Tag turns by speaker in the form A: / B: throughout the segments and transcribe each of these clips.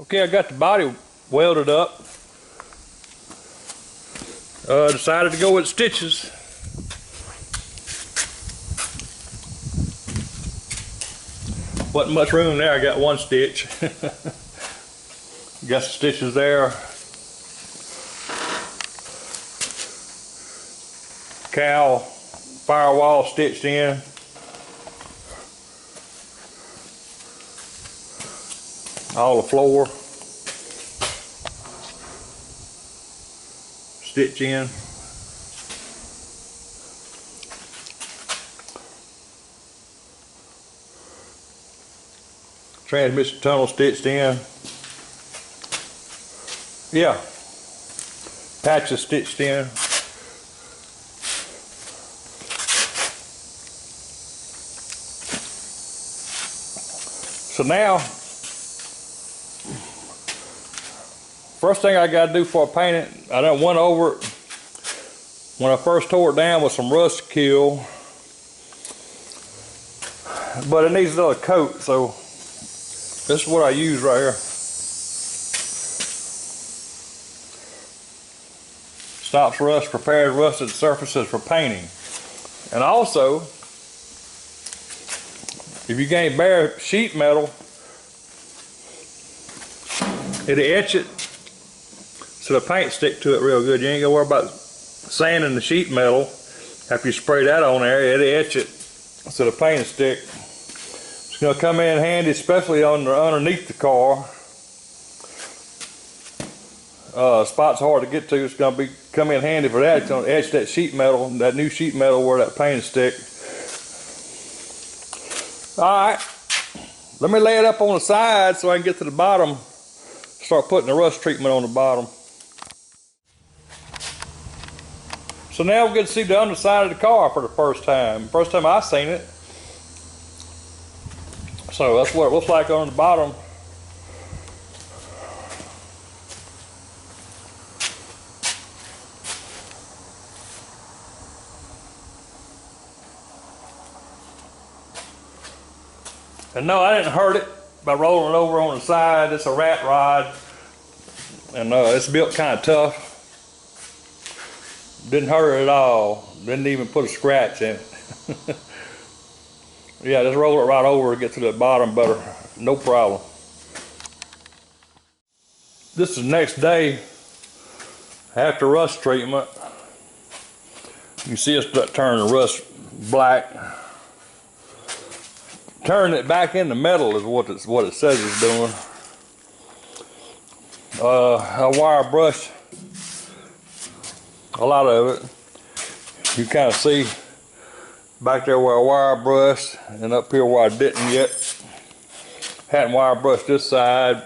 A: Okay, I got the body welded up. Decided to go with stitches. Wasn't much room there, I got one stitch. Got some stitches there. Cowl firewall stitched in. All the floor stitch in. Transmission tunnel stitched in. Yeah, patches stitched in. So now, first thing I got to do before I paint it, I done went over it when I first tore it down with some rust kill, but it needs another coat, so this is what I use right here. Stops rust, prepares rusted surfaces for painting. And also, if you gain bare sheet metal, it'll etch it so the paint stick to it real good. You ain't gonna worry about sanding the sheet metal. After you spray that on there, it'll etch it so the paint will stick. It's gonna come in handy, especially underneath the car. Spots hard to get to. It's gonna come in handy for that. It's gonna etch that sheet metal, that new sheet metal where that paint will stick. Alright, let me lay it up on the side so I can get to the bottom, start putting the rust treatment on the bottom. So now we get to see the underside of the car for the first time. First time I seen it. So that's what it looks like on the bottom. And no, I didn't hurt it by rolling it over on the side. It's a rat rod, and it's built kind of tough. Didn't hurt it at all. Didn't even put a scratch in it. Yeah, just roll it right over to get to the bottom better. No problem. This is the next day after rust treatment. You can see it's turning the rust black. Turning it back into metal is what it says it's doing. I wire brushed a lot of it. You kind of see back there where I wire brushed, and up here where I didn't yet. Hadn't wire brushed this side,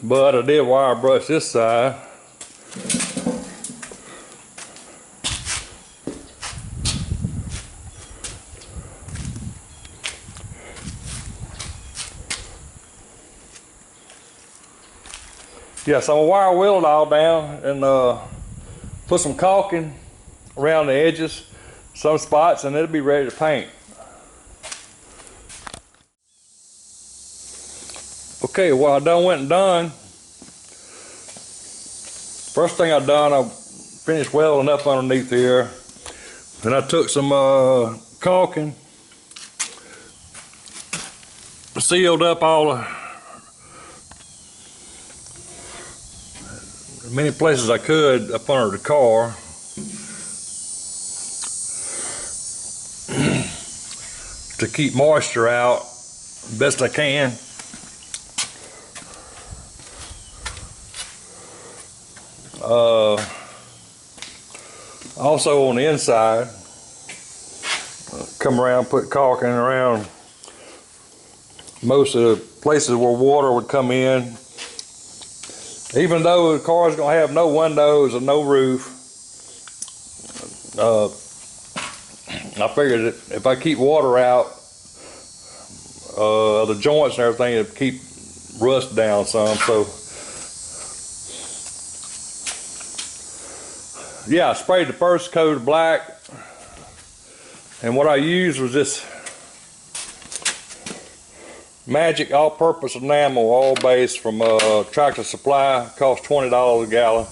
A: but I did wire brush this side. Yes, I'm gonna wire wheel it all down and put some caulking around the edges, some spots, and it'll be ready to paint. Okay, well I done went and done. First thing I done, I finished welding up underneath here. Then I took some caulking, sealed up all the many places I could up under the car. To keep moisture out best I can. Also on the inside, come around, put caulking around most of the places where water would come in. Even though the car's gonna have no windows and no roof, I figured that if I keep water out, the joints and everything, it'll keep rust down some. So yeah, I sprayed the first coat of black, and what I used was this Magic all-purpose enamel, all base from Tractor Supply. Costs $20 a gallon.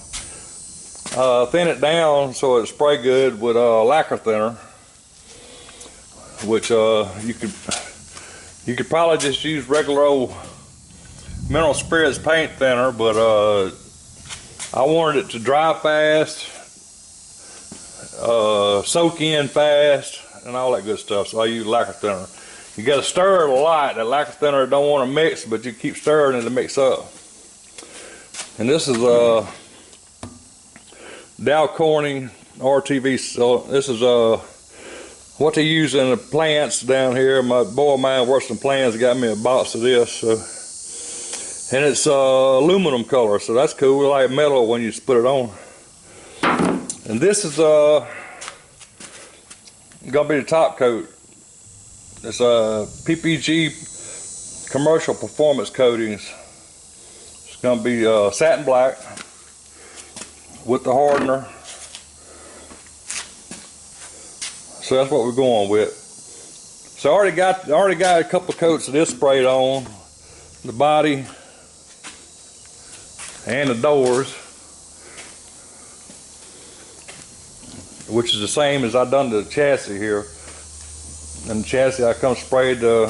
A: Thin it down so it spray good with lacquer thinner, which you could probably just use regular old mineral spirits paint thinner, but I wanted it to dry fast, soak in fast, and all that good stuff, so I use lacquer thinner. You got to stir it a lot. That lacquer thinner don't want to mix, but you keep stirring it to mix up. And this is Dow Corning RTV. So this is what they use in the plants down here. My boy of mine works in plants, got me a box of this. So, and it's aluminum color, so that's cool. Like metal when you put it on. And this is gonna be the top coat. It's PPG commercial performance coatings. It's gonna be satin black with the hardener. So that's what we're going with. So I already got a couple of coats of this sprayed on the body and the doors, which is the same as I done the chassis here. And the chassis I come sprayed the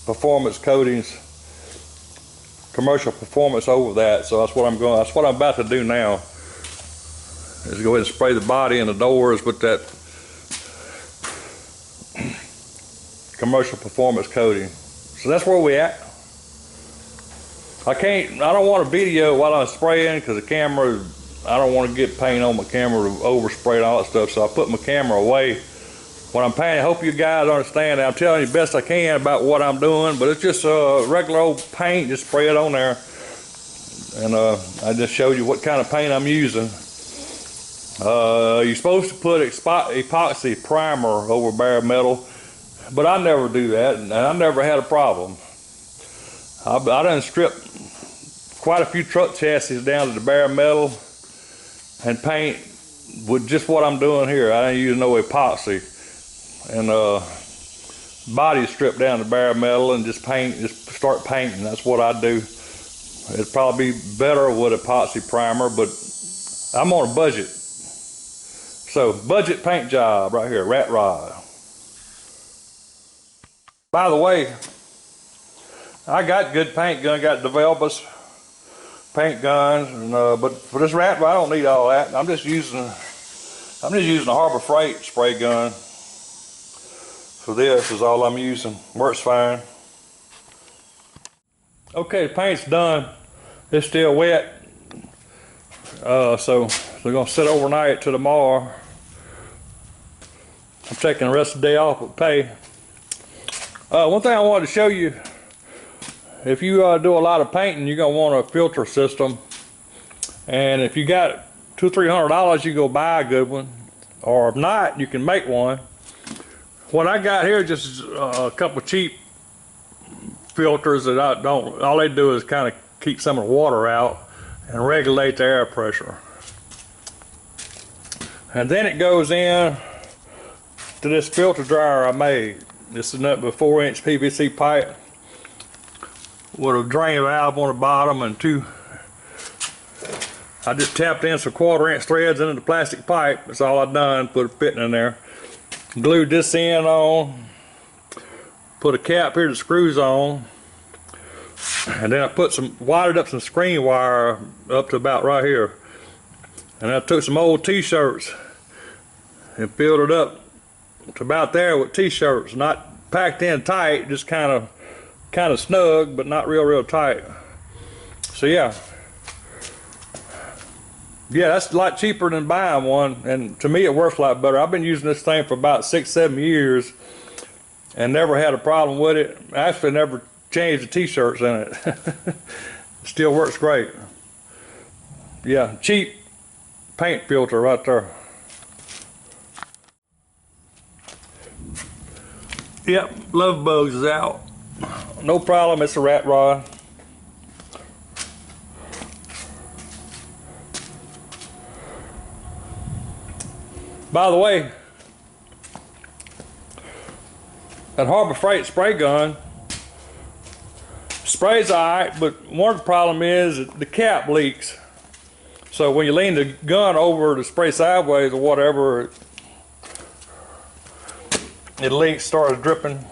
A: performance coatings, commercial performance over that. So that's what I'm about to do now. Is go ahead and spray the body and the doors with that commercial performance coating. So that's where we at. I don't want to video while I'm spraying because the camera, I don't want to get paint on my camera to overspray and all that stuff. So I put my camera away when I'm painting. I hope you guys understand that I'm telling you best I can about what I'm doing, but it's just regular old paint. Just spray it on there, and I just showed you what kind of paint I'm using. You're supposed to put epoxy primer over bare metal, but I never do that, and I never had a problem. I done stripped quite a few truck chassis down to the bare metal and paint with just what I'm doing here. I didn't use no epoxy. And body stripped down to bare metal and just start painting. That's what I do. It'd probably be better with epoxy primer, but I'm on a budget. So budget paint job right here, ratrod. By the way, I got good paint gun, got DeVelbus paint guns, and, but for this ratrod I don't need all that. I'm just using a Harbor Freight spray gun. So this is all I'm using. Works fine. Okay, the paint's done. It's still wet. So they're gonna sit overnight till tomorrow. I'm taking the rest of the day off with pay. One thing I wanted to show you, if you do a lot of painting, you're gonna want a filter system. And if you got $200 or $300, you go buy a good one. Or if not, you can make one. What I got here is just a couple of cheap filters that all they do is kind of keep some of the water out and regulate the air pressure. And then it goes in to this filter dryer I made. This is nothing but 4-inch PVC pipe with a drain valve on the bottom and I just tapped in some 1/4-inch threads into the plastic pipe. That's all I've done, put a fitting in there. Glued this end on, put a cap here that screws on, and then I wired up some screen wire up to about right here. And I took some old t-shirts and filled it up to about there with t-shirts, not packed in tight, just kind of snug, but not real tight. So yeah, that's a lot cheaper than buying one, and to me it works a lot better. I've been using this thing for about 6-7 years and never had a problem with it. I actually never changed the t-shirts in it. Still works great. Yeah, cheap paint filter right there. Yep, love bugs is out. No problem, it's a ratrod. By the way, that Harbor Freight spray gun, Spray's alright, but one of the problem is that the cap leaks. So when you lean the gun over to spray sideways or whatever, it leaks, starts dripping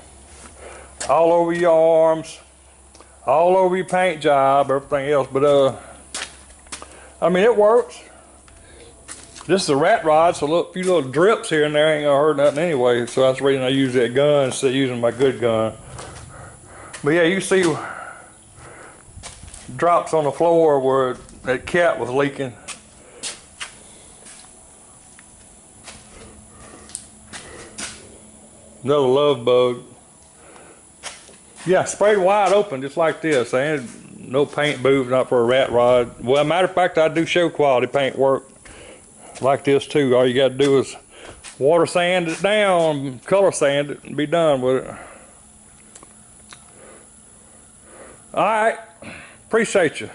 A: all over your arms, all over your paint job, everything else. But I mean, it works. This is a rat rod, so look, a few little drips here and there ain't gonna hurt nothing anyway. So that's the reason I use that gun instead of using my good gun. But yeah, you see drops on the floor where that cap was leaking. Another love bug. Yeah, sprayed wide open just like this. Ain't no paint booths, not for a rat rod. Well, matter of fact, I do show quality paint work like this too. All you got to do is water sand it down, color sand it, and be done with it. All right, appreciate you.